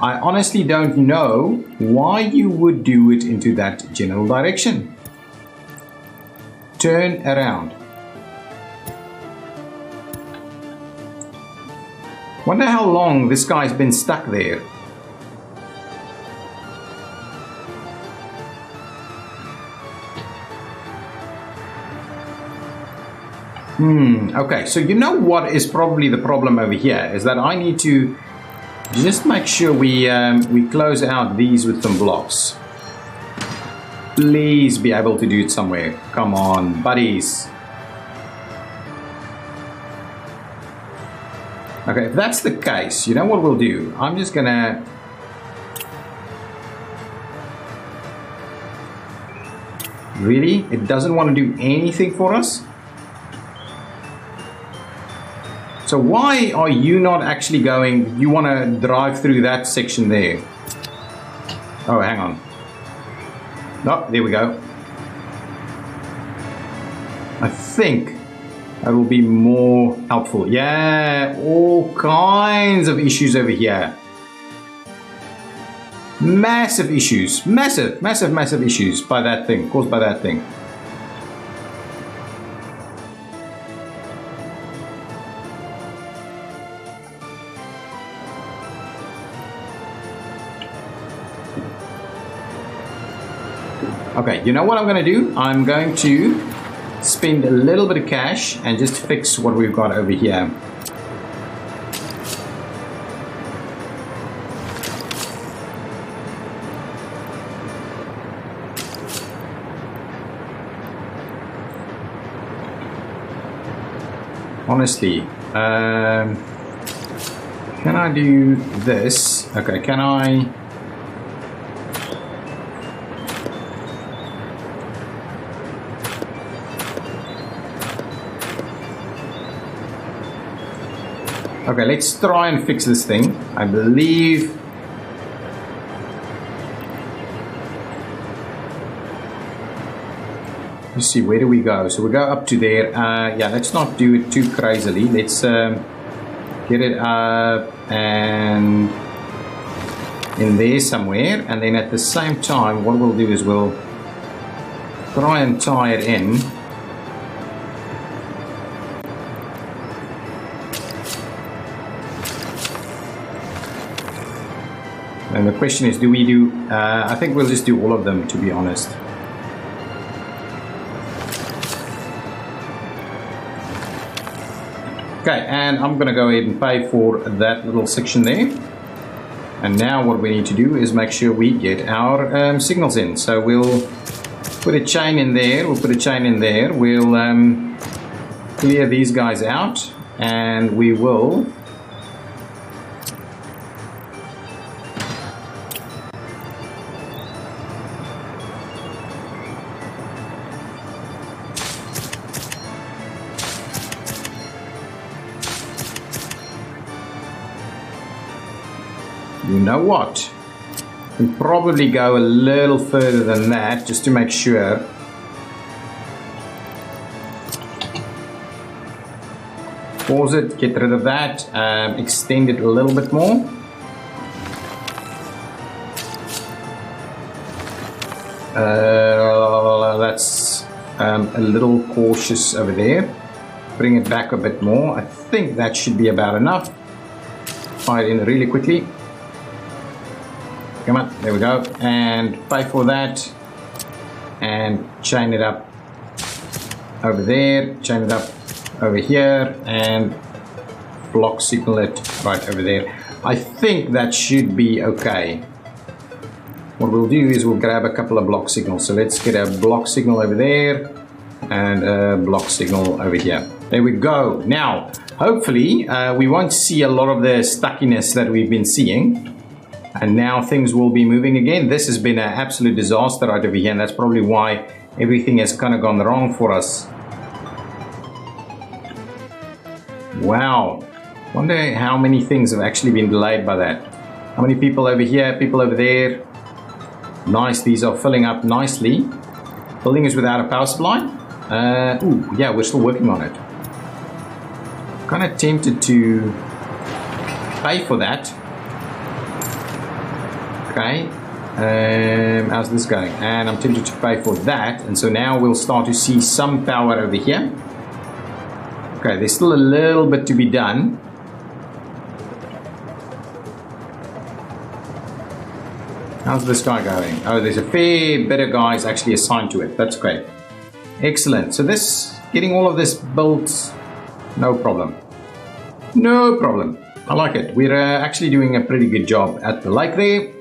I honestly don't know why you would do it into that general direction. Turn around. Wonder how long this guy's been stuck there. Okay, so you know what is probably the problem over here is that I need to just make sure we close out these with some blocks. Please be able to do it somewhere. Come on, buddies. Okay, if that's the case, you know what we'll do? I'm just gonna really? It doesn't want to do anything for us? So why are you not actually going? You want to drive through that section there? Oh, hang on. Oh, there we go. I think that will be more helpful. Yeah, all kinds of issues over here. Massive issues. Massive issues by that thing, caused by that thing. Okay, you know what I'm going to do? I'm going to spend a little bit of cash and just fix what we've got over here. Honestly, can I do this? Okay, can I... Okay, let's try and fix this thing. I believe... Let's see, where do we go? So we go up to there. Yeah, let's not do it too crazily. Let's get it up and in there somewhere. And then at the same time, what we'll do is we'll try and tie it in. And the question is, do we do... I think we'll just do all of them, to be honest. Okay, and I'm going to go ahead and pay for that little section there. And now what we need to do is make sure we get our signals in. So we'll put a chain in there. We'll put a chain in there. We'll clear these guys out. And we will... You know what? We can probably go a little further than that just to make sure. Pause it, get rid of that, extend it a little bit more. That's a little cautious over there. Bring it back a bit more. I think that should be about enough. Tie it in really quickly. Come on, there we go, and pay for that, and chain it up over there, chain it up over here, and block signal it right over there. I think that should be okay. What we'll do is we'll grab a couple of block signals. So let's get a block signal over there, and a block signal over here. There we go. Now, hopefully, we won't see a lot of the stuckiness that we've been seeing. And now things will be moving again. This has been an absolute disaster right over here, and that's probably why everything has kind of gone wrong for us. Wow. Wonder how many things have actually been delayed by that. How many people over here, people over there. Nice, these are filling up nicely. Building is without a power supply. Ooh, yeah, we're still working on it. Kind of tempted to pay for that. Okay, how's this going? And I'm tempted to pay for that, and so now we'll start to see some power over here. Okay, there's still a little bit to be done. How's this guy going? Oh, there's a fair bit of guys actually assigned to it. That's great. Excellent. So this, getting all of this built, no problem. No problem. I like it. We're actually doing a pretty good job at the lake there.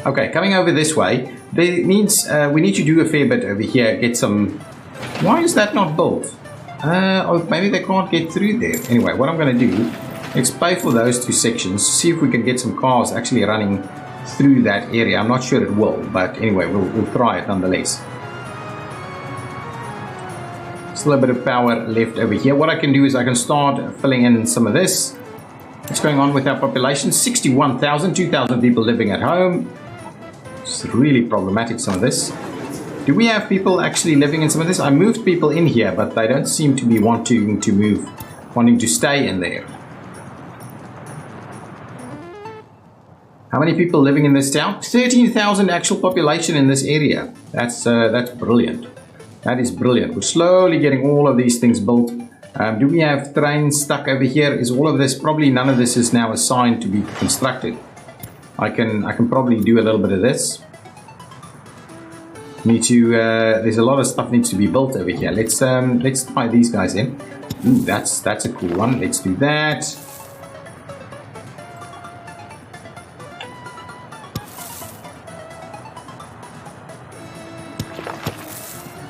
Okay, coming over this way, that means we need to do a fair bit over here, get some... Why is that not built? Oh, maybe they can't get through there. Anyway, what I'm going to do, let's pay for those two sections, see if we can get some cars actually running through that area. I'm not sure it will, but anyway, we'll try it nonetheless. Still a bit of power left over here. What I can do is I can start filling in some of this. What's going on with our population? 61,000, 2,000 people living at home. It's really problematic, some of this. Do we have people actually living in some of this? I moved people in here, but they don't seem to be wanting to move, wanting to stay in there. How many people living in this town? 13,000 actual population in this area. That's brilliant. That is brilliant. We're slowly getting all of these things built. Do we have trains stuck over here? Is all of this, probably none of this is now assigned to be constructed. I can probably do a little bit of this. Need to, there's a lot of stuff needs to be built over here. Let's tie these guys in. Ooh, that's a cool one. Let's do that.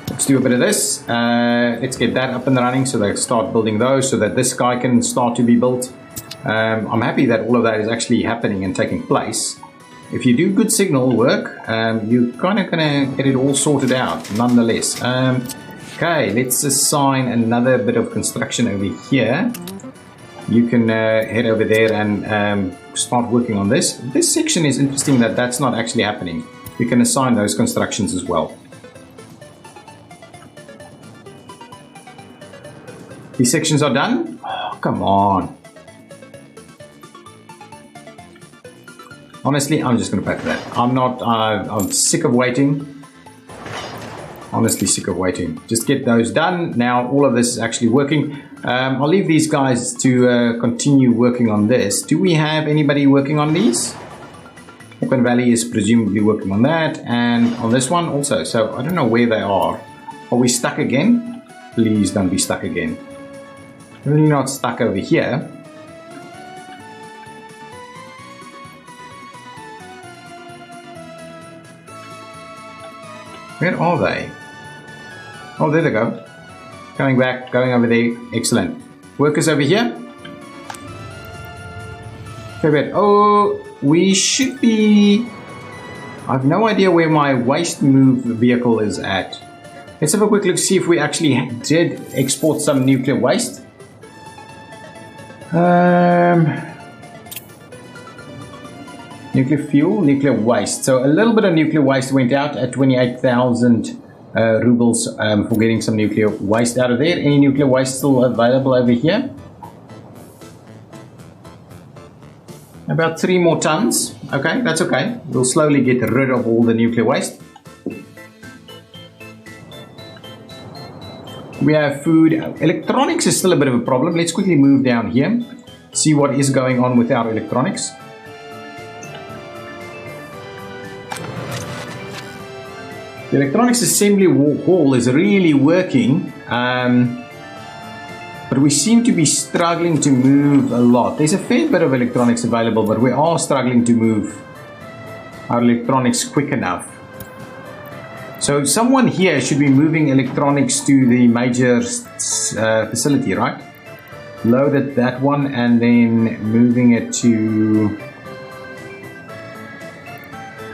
Let's do a bit of this. Let's get that up and running so they start building those so that this guy can start to be built. I'm happy that all of that is actually happening and taking place. If you do good signal work, you're kind of going to get it all sorted out nonetheless. Okay, let's assign another bit of construction over here. You can head over there and start working on this. This section is interesting that that's not actually happening. You can assign those constructions as well. These sections are done? Oh, come on. Honestly, I'm just going to pay for that. I'm sick of waiting. Honestly, sick of waiting. Just get those done. Now, all of this is actually working. I'll leave these guys to continue working on this. Do we have anybody working on these? Open Valley is presumably working on that. And on this one also. So, I don't know where they are. Are we stuck again? Please don't be stuck again. Really not stuck over here. Where are they? Oh, there they go. Coming back, going over there. Excellent. Workers over here. Okay, but oh, we should be... I have no idea where my waste move vehicle is at. Let's have a quick look to see if we actually did export some nuclear waste. Nuclear fuel, nuclear waste. So a little bit of nuclear waste went out at 28,000 rubles for getting some nuclear waste out of there. Any nuclear waste still available over here? About 3 more tons. Okay, that's okay. We'll slowly get rid of all the nuclear waste. We have food. Electronics is still a bit of a problem. Let's quickly move down here. See what is going on with our electronics. The electronics assembly hall is really working. But we seem to be struggling to move a lot. There's a fair bit of electronics available, but we are struggling to move our electronics quick enough. So someone here should be moving electronics to the major facility, right? Load at that one and then moving it to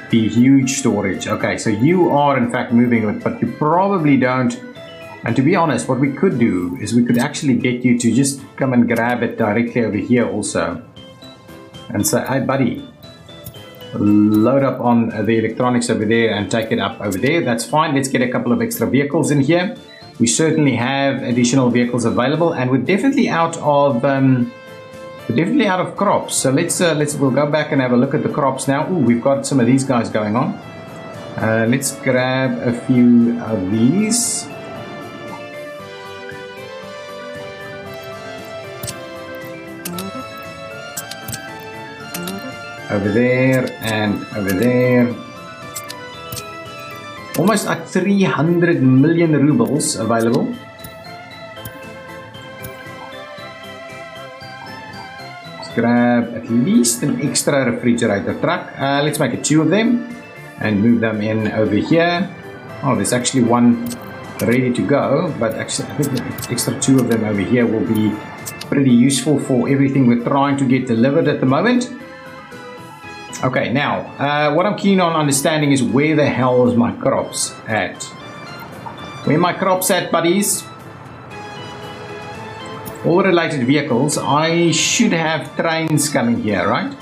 the huge storage. Okay, so you are in fact moving it, but you probably don't. And to be honest, what we could do is we could actually get you to just come and grab it directly over here also. And say, hey buddy, load up on the electronics over there and take it up over there. That's fine. Let's get a couple of extra vehicles in here. We certainly have additional vehicles available, and we're definitely out of crops. So we'll go back and have a look at the crops now. Ooh, we've got some of these guys going on. Let's grab a few of these. Over there and over there. Almost at 300 million rubles available. Let's grab at least an extra refrigerator truck. Let's make it 2 of them and move them in over here. Oh, there's actually one ready to go, but actually I think the extra 2 of them over here will be pretty useful for everything we're trying to get delivered at the moment. Okay, now, what I'm keen on understanding is where the hell is my crops at? Where my crops at, buddies? All related vehicles, I should have trains coming here, right?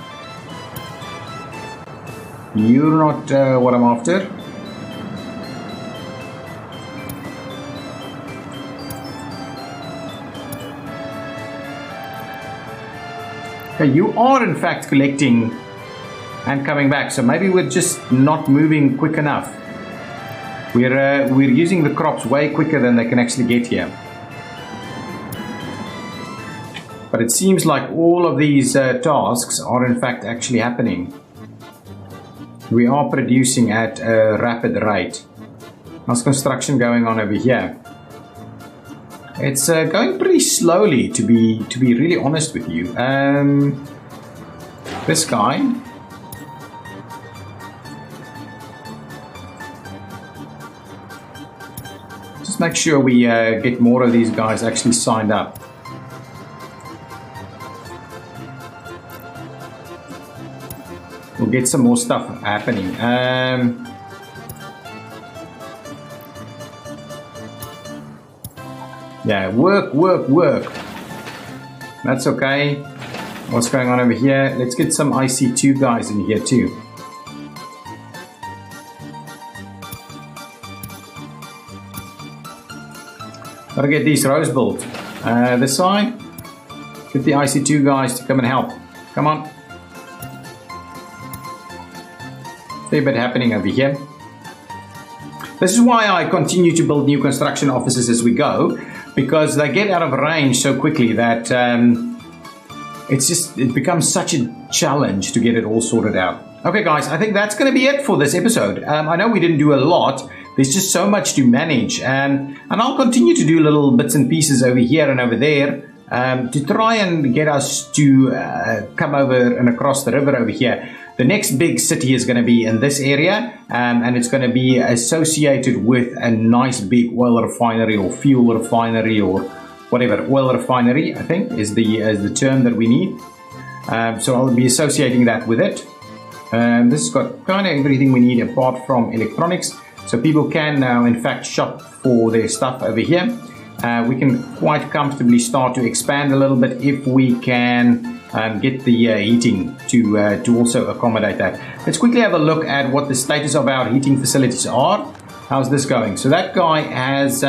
You're not what I'm after. Okay, you are in fact collecting and coming back. So maybe we're just not moving quick enough. We're using the crops way quicker than they can actually get here. But it seems like all of these tasks are in fact actually happening. We are producing at a rapid rate. How's construction going on over here? It's going pretty slowly, to be really honest with you. This guy. Just make sure we get more of these guys actually signed up. We'll get some more stuff happening. Yeah, work. That's okay. What's going on over here? Let's get some IC2 guys in here too. Gotta get these rows built. This side. Get the IC2 guys to come and help. Come on. Fair bit happening over here. This is why I continue to build new construction offices as we go, because they get out of range so quickly that it becomes such a challenge to get it all sorted out. Okay guys, I think that's going to be it for this episode. I know we didn't do a lot. There's just so much to manage, and I'll continue to do little bits and pieces over here and over there to try and get us to come over and across the river over here. The next big city is going to be in this area, and it's going to be associated with a nice big oil refinery or fuel refinery or whatever. Oil refinery, I think, is the term that we need. So I'll be associating that with it. This has got kind of everything we need apart from electronics. So people can now, in fact, shop for their stuff over here. We can quite comfortably start to expand a little bit if we can get the heating to also accommodate that. Let's quickly have a look at what the status of our heating facilities are. How's this going? So that guy has a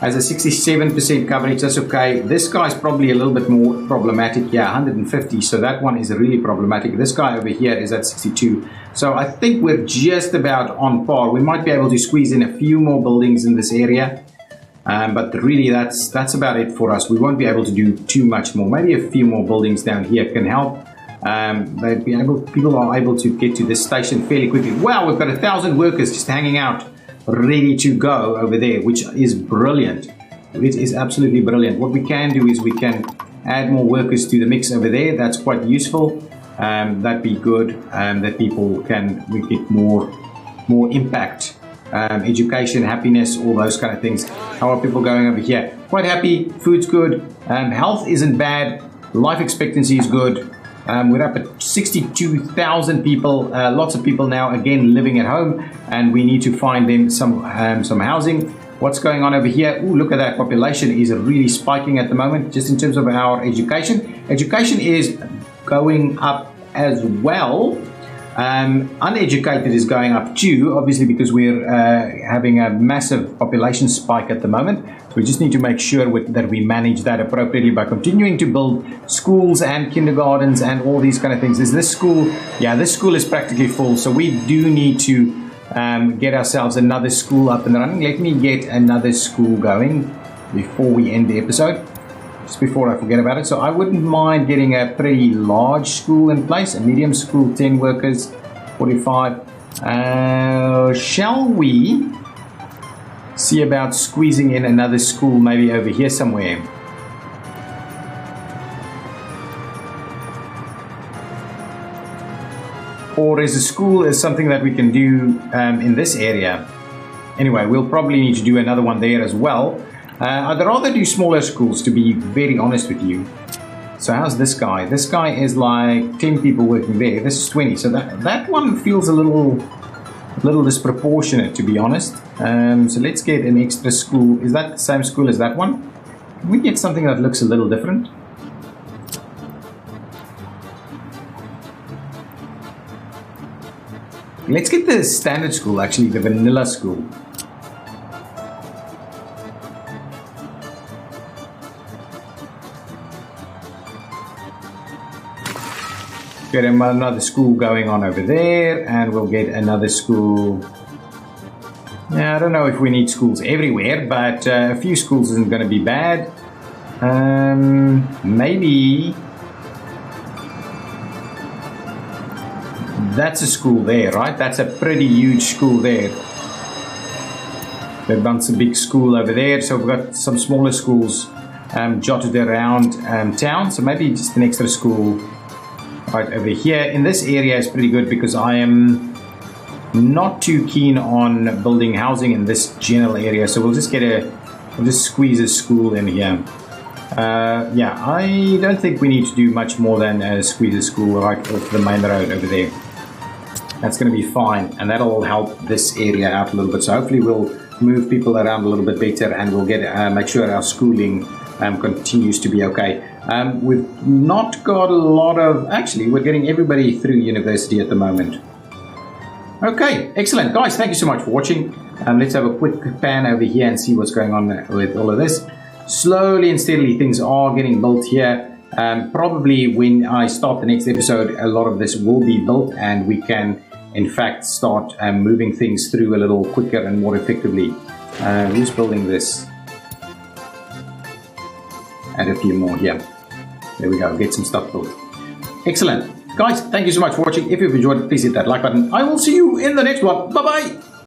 67% coverage. That's okay. This guy's probably a little bit more problematic. Yeah, 150. So that one is really problematic. This guy over here is at 62. So I think we're just about on par. We might be able to squeeze in a few more buildings in this area. But really that's about it for us. We won't be able to do too much more. Maybe a few more buildings down here can help. People are able to get to this station fairly quickly. Wow, we've got 1,000 workers just hanging out, ready to go over there, which is brilliant. It is absolutely brilliant. What we can do is we can add more workers to the mix over there. That's quite useful. That'd be good. That people we get more impact. Education, happiness, all those kind of things. How are people going over here? Quite happy, food's good, health isn't bad, life expectancy is good. We're up at 62,000 people, lots of people now again living at home, and we need to find them some housing. What's going on over here? Ooh, look at that, population is really spiking at the moment. Just in terms of our education is going up as well. Uneducated is going up too, obviously, because we're having a massive population spike at the moment. So we just need to make sure that we manage that appropriately by continuing to build schools and kindergartens and all these kind of things. Is this school? Yeah, this school is practically full. So we do need to get ourselves another school up and running. Let me get another school going before we end the episode. Just before I forget about it. So I wouldn't mind getting a pretty large school in place, a medium school, 10 workers, 45. Shall we see about squeezing in another school maybe over here somewhere? Or is a school something that we can do in this area? Anyway, we'll probably need to do another one there as well. I'd rather do smaller schools, to be very honest with you. So how's this guy? This guy is like 10 people working there. This is 20. So that one feels a little disproportionate, to be honest. So let's get an extra school. Is that the same school as that one? Can we get something that looks a little different? Let's get the standard school, actually, the vanilla school. Get another school going on over there, and we'll get another school. Now, I don't know if we need schools everywhere, but a few schools isn't going to be bad. Maybe that's a school there, right? That's a pretty huge school there. They've done some big school over there, so we've got some smaller schools jotted around town, so maybe just an extra school right over here. In this area is pretty good because I am not too keen on building housing in this general area, so we'll just squeeze a school in here. Yeah, I don't think we need to do much more than squeeze a school right off the main road over there. That's going to be fine, and that'll help this area out a little bit. So hopefully we'll move people around a little bit better, and we'll get make sure our schooling continues to be okay. We've not got a lot of... Actually, we're getting everybody through university at the moment. Okay, excellent. Guys, thank you so much for watching. Let's have a quick pan over here and see what's going on with all of this. Slowly and steadily, things are getting built here. Probably when I start the next episode, a lot of this will be built, and we can, in fact, start moving things through a little quicker and more effectively. Who's building this? Add a few more here. There we go, get some stuff built. Excellent. Guys, thank you so much for watching. If you've enjoyed it, please hit that like button. I will see you in the next one. Bye-bye.